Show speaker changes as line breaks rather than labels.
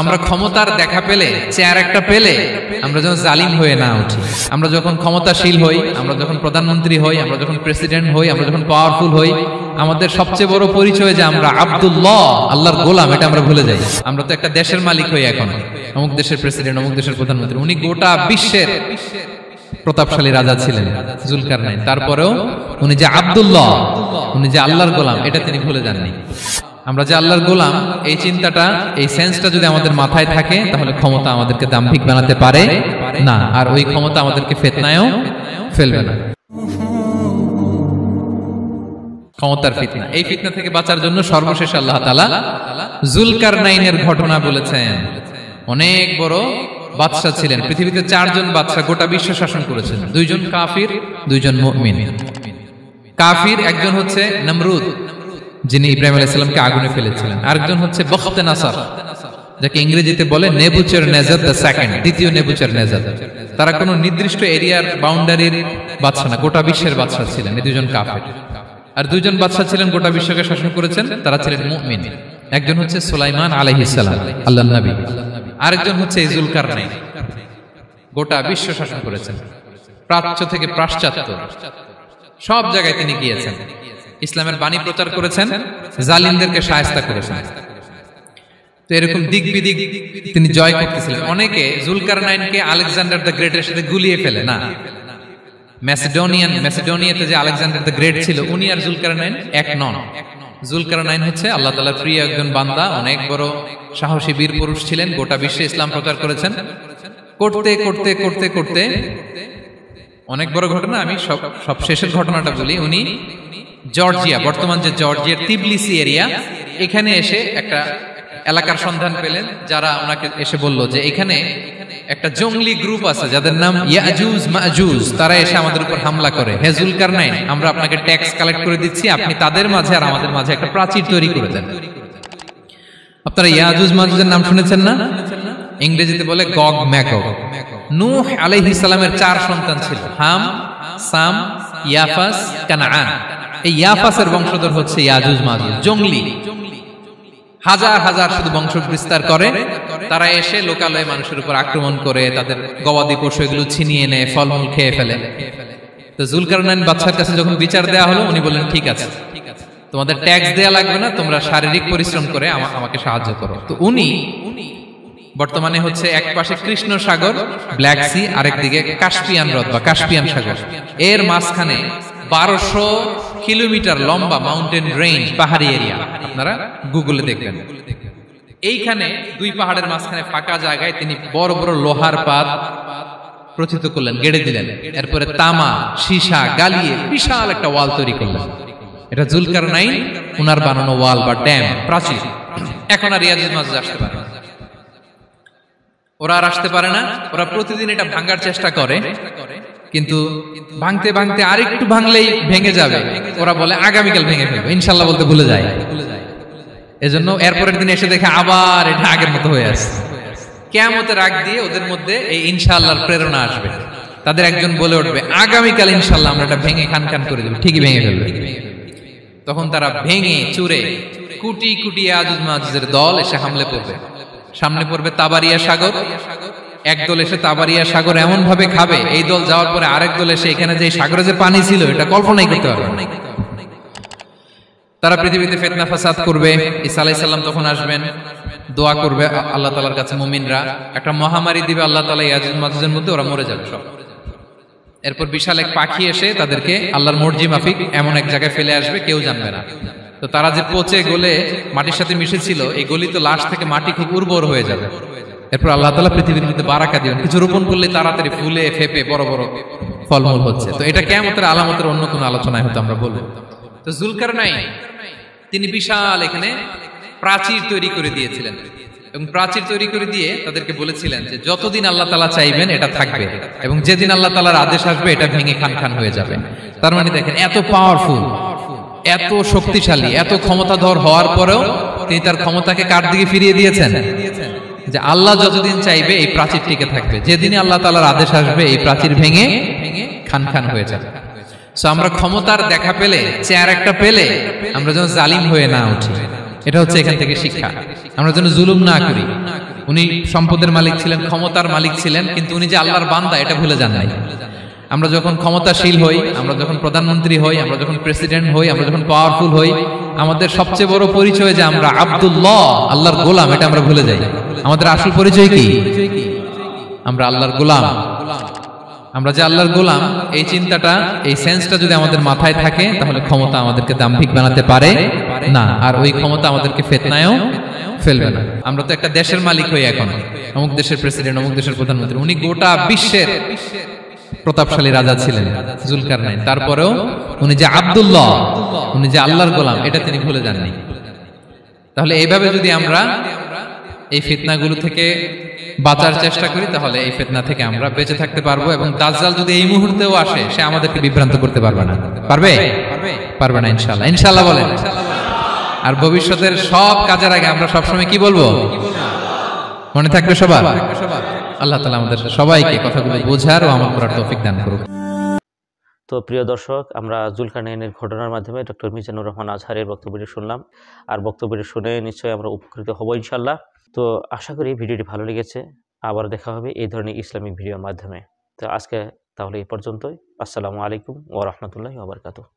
আমরা ক্ষমতার দেখা পেলে, চেয়ার একটা পেলে আমরা যেন জালিম হয়ে না উঠি। আমরা যখন ক্ষমতাশীল হই, আমরা যখন প্রধানমন্ত্রী হই, আমরা যখন প্রেসিডেন্ট হই, আমরা যখন পাওয়ারফুল হই, আমাদের সবচেয়ে বড় পরিচয় যে আমরা আব্দুল্লাহ, আল্লাহর গোলাম, এটা আমরা ভুলে যাই। আমরা তো একটা দেশের মালিক হই এখন, অমুক দেশের প্রেসিডেন্ট, অমুক দেশের প্রধানমন্ত্রী। উনি গোটা বিশ্বের প্রতাপশালী রাজা ছিলেন জুলকারনাইন। তারপরেও উনি যে আব্দুল্লাহ, উনি যে আল্লাহর গোলাম, এটা তিনি ভুলে যাননি। আমরা যে আল্লাহর গোলাম, এই চিন্তাটা, এই সেন্সটা যদি আমাদের মাথায় থাকে, তাহলে ক্ষমতা আমাদেরকে দাম্ভিক বানাতে পারে না, আর ওই ক্ষমতা আমাদেরকে ফিতনায়ও ফেলবে না। ক্ষমতার ফিতনা, এই ফিতনা থেকে বাঁচার জন্য সর্বশেষ আল্লাহ তাআলা জুলকারনাইনের ঘটনা বলেছেন। অনেক বড় বাদশা ছিলেন, পৃথিবীতে 4 জন বাদশা গোটা বিশ্ব শাসন করেছেন। 2 জন কাফির, 2 জন মুমিন। কাফির একজন হচ্ছে নমরুদ, যিনি ইব্রাহিম আলাইহিস সালামকে আগুনে ফেলেছিলেন। আরেকজন হচ্ছে বখতে নাসার, যাকে ইংরেজিতে বলে নেবুচারনেজার দ্য সেকেন্ড, দ্বিতীয় নেবুচারনেজার। তারা কোনো নির্দিষ্ট এরিয়ার বাউন্ডারির বাদশা না, গোটা বিশ্বের বাদশা ছিলেন। এই 2 জন কাফির। আর 2 জন বাদশা ছিলেন, গোটা বিশ্বকে শাসন করেছেন, তারা ছিলেন মুমিন। একজন হচ্ছে সুলাইমান আলাইহিস সালাম, আল্লাহর নবী। আরেকজন হচ্ছে জুলকারনাইন, গোটা বিশ্ব শাসন করেছেন, প্রাচ্য থেকে পাশ্চাত্য সব জায়গায় তিনি গিয়েছেন, ইসলামের বাণী প্রচার করেছেন, জালিমদেরকে শায়েস্তা করেছেন। তো এরকম দিক বিদিক তিনি জয় করতেছিলেন। অনেকে জুলকারনাইনকে আলেকজান্ডার দ্য গ্রেটের সাথে গুলিয়ে ফেলে না। ম্যাসিডোনিয়াতে যে আলেকজান্ডার দ্য গ্রেট ছিল, উনি আর জুলকারনাইন এক নন। জুলকারনাইন হচ্ছে আল্লাহ তাআলার প্রিয় একজন বান্দা, অনেক বড় সাহসী বীর পুরুষ ছিলেন, গোটা বিশ্বে ইসলাম প্রচার করেছেন। করতে করতে করতে করতে অনেক বড় ঘটনা, আমি সব শেষের ঘটনাটা বলি। উনি জর্জিয়া, বর্তমান যে জর্জিয়ার তিবলিসি এরিয়া, এখানে এসে একটা এলাকার সন্ধান পেলেন, যারা ওনাকে এসে বলল যে এখানে একটা জঙ্গলি গ্রুপ আছে যাদের নাম ইয়াজুজ মাজুজ, তারা এসে আমাদের উপর হামলা করে। হে জুলকারনাইন, আমরা আপনাকে ট্যাক্স কালেক্ট করে দিচ্ছি, আপনি তাদের মাঝে আর আমাদের মাঝে একটা প্রাচীর তৈরি করে দেন। আপনারা ইয়াজুজ মাজুজের নাম শুনেছেন না? ইংরেজিতে বলে গগ ম্যাগগ। নূহ আলাইহিস সালামের 4 সন্তান ছিল, হাম, সাম, ইয়াফাস, কানাআন। এই ইয়াফাসের বংশধর হচ্ছে ইয়াজুজ মাজুজ, জঙ্গলি, হাজার হাজার শুধু বংশ বিস্তার করে। তারা এসে লোকালয়ে মানুষের উপর আক্রমণ করে, তাদের গবাদি পশু এগুলো ছিনিয়ে নেয়, ফলমূল খেয়ে ফেলে। তো জুলকারনাইন বাদশার কাছে যখন বিচার দেওয়া হলো, উনি বললেন ঠিক আছে, তোমাদের ট্যাক্স দেয়া লাগবে না, তোমরা শারীরিক পরিশ্রম করে আমাকে সাহায্য করো। তো উনি বর্তমানে হচ্ছে এক পাশে কৃষ্ণ সাগর, ব্ল্যাক সি, আরেকদিকে কাস্পিয়ান হ্রদ বা কাস্পিয়ান সাগর, এর মাঝখানে 1200 কিলোমিটার লম্বা মাউন্টেন রেঞ্জ, পাহাড়ি এরিয়া, আপনারা গুগলে দেখবেন। এইখানে 2 পাহাড়ের মাঝখানে ফাঁকা জায়গায় তিনি বড় বড় লোহার পাত প্রথিত করলেন, গেড়ে দিলেন। এরপরে তামা, সীসা গালিয়ে বিশাল একটা ওয়াল তৈরি করলেন। এটা জুলকারনাইন উনার বানানো ওয়াল বা ড্যাম, প্রাচীর। এখন আর ইয়াজুজ মাজুজ আসতে পারে না, ওরা আর আসতে পারে না। ওরা প্রতিদিন এটা ভাঙার চেষ্টা করে, কিন্তু ভাঙতে ভাঙতে আরেকটু ভাঙলেই ভেঙে যাবে। ওরা বলে আগামীকাল ভেঙে ফেলবে, ইনশাল্লাহ বলতে ভুলে যায়। এজন্য এরপরের দিন এসে দেখে আবার এটা আগের মতো হয়ে আসছে। কিয়ামতের আগ দিয়ে ওদের মধ্যে এই ইনশাআল্লাহর প্রেরণা আসবে। তাদের একজন বলে উঠবে, আগামীকাল ইনশাআল্লাহ আমরা এটা ভেঙে খান খান করে দেব, ঠিকই ভেঙে ফেলবে। তখন তারা ভেঙে চুরে কুটি কুটি ইয়াজুজ মাজুজের দল এসে হামলে পড়বে। সামনে পড়বে তাবারিয়া সাগর, একদল এসে তাবারিয়া সাগর এমন ভাবে খাবে, এই দল যাওয়ার পরে আরেক দল এসে এখানে যে সাগরে যে পানি ছিল এটা কল্পনাই করতে পারবে না। তারা পৃথিবীতে ফিতনা ফাসাদ করবে। ঈসা আলাইহিস সালাম তখন আসবেন, দোয়া করবে আল্লাহ তাআলার কাছে মুমিনরা, একটা মহামারী দিবে আল্লাহ তাআলা ইয়াজুজ মাজুজের মধ্যে, ওরা মরে যাবে সব। এরপর বিশাল এক পাখি এসে তাদেরকে আল্লাহর মর্জি মাফিক এমন এক জায়গায় ফেলে আসবে, কেউ জানবে না। তো তারা যে পচে গলে মাটির সাথে মিশেছিল, এই গলিত লাশ থেকে মাটি খুব উর্বর হয়ে যাবে। এরপর আল্লাহ তাআলা পৃথিবীর মধ্যে বারাকা দিবেন, কিছু রোপণ করলে তাড়াতাড়ি ফুলে ফেপে বড় বড় ফলমূল হচ্ছে। তো এটা কিয়ামতের আলামতের অন্য কোনো আলোচনায় হয়তো আমরা বলবো। তো জুলকারনাইন তিনি বিশাল এখানে প্রাচীর তৈরি করে দিয়েছিলেন, এবং প্রাচীর তৈরি করে দিয়ে তাদেরকে বলেছিলেন যে যতদিন আল্লাহ তাআলা চাইবেন এটা থাকবে, এবং যেদিন আল্লাহ তাআলার আদেশ আসবে এটা ভেঙে খান খান হয়ে যাবে। তার মানে দেখেন, এত পাওয়ারফুল, এত শক্তিশালী, এত ক্ষমতাধর হওয়ার পরেও তিনি তার ক্ষমতাকে কার দিকে ফিরিয়ে দিয়েছেন? যে আল্লাহ যতদিন চাইবে এই প্রাচীর টিকে থাকবে, যেদিন আল্লাহ তাআলার আদেশ আসবে এই প্রাচীর ভেঙে খান খান হয়ে যাবে। সো আমরা ক্ষমতার দেখা পেলে, চেয়ার একটা পেলে আমরা যেন জালিম হয়ে না উঠি। এটা হচ্ছে এখান থেকে শিক্ষা। আমরা যেন জুলুম না করি। উনি সম্পদের মালিক ছিলেন, ক্ষমতার মালিক ছিলেন, কিন্তু উনি যে আল্লাহর বান্দা এটা ভুলে যান নাই। আমরা যখন ক্ষমতাশীল হই, আমরা যখন প্রধানমন্ত্রী হই, আমরা যখন প্রেসিডেন্ট হই, আমরা যখন পাওয়ারফুল হই, আমাদের সবচেয়ে বড় পরিচয় যে আমরা আব্দুল্লাহ, আল্লাহর গোলাম, এটা আমরা ভুলে যাই। আমাদের আসল পরিচয় কি? আমরা আল্লাহর গোলাম। আমরা যে আল্লাহর গোলাম, এই চিন্তাটা, এই সেন্সটা যদি আমাদের মাথায় থাকে, তাহলে ক্ষমতা আমাদেরকে দাম্ভিক বানাতে পারে না, আর ওই ক্ষমতা আমাদেরকে ফিতনায়ও ফেলবে না। আমরা তো একটা দেশের মালিক হই এখন, অমুক দেশের প্রেসিডেন্ট, অমুক দেশের প্রধানমন্ত্রী, উনি গোটা বিশ্বের প্রতাপশালী রাজা ছিলেন জুলকারনাইন। তারপরেও উনি যে আব্দুল্লাহ, উনি যে আল্লাহর গোলাম, এটা তিনি ভুলে যাননি। তাহলে এইভাবে যদি আমরা এই ফিতনাগুলো থেকে বাঁচার চেষ্টা করি, তাহলে এই ফিতনা থেকে আমরা বেঁচে থাকতে পারবো। এবং দাজ্জাল যদি এই মুহূর্তেও আসে, সে আমাদেরকে বিভ্রান্ত করতে পারবে না। পারবে? পারবে না ইনশাআল্লাহ। ইনশাআল্লাহ বলেন। আর ভবিষ্যতের সব কাজের আগে আমরা সবসময় কি বলবো? মনে থাকবে সবার? আল্লাহ তাআলা আমাদের সবাইকে কথাগুলো বোঝার ও আমল করার তৌফিক দান করুক।
তো প্রিয় দর্শক, আমরা জুলকারনাইনের ঘটনার মাধ্যমে ডক্টর মিজানুর রহমান আজহারের বক্তব্যটি শুনলাম, আর বক্তব্যটি শুনে নিশ্চয়ই আমরা উপকৃত হব ইনশাল্লাহ। তো আশা করি ভিডিওটি ভালো লেগেছে। আবার দেখা হবে এই ধরনের ইসলামিক ভিডিওর মাধ্যমে। তো আজকে তাহলে এই পর্যন্তই। আসসালামু আলাইকুম ওয়া রাহমাতুল্লাহি ওয়া বারাকাতুহু।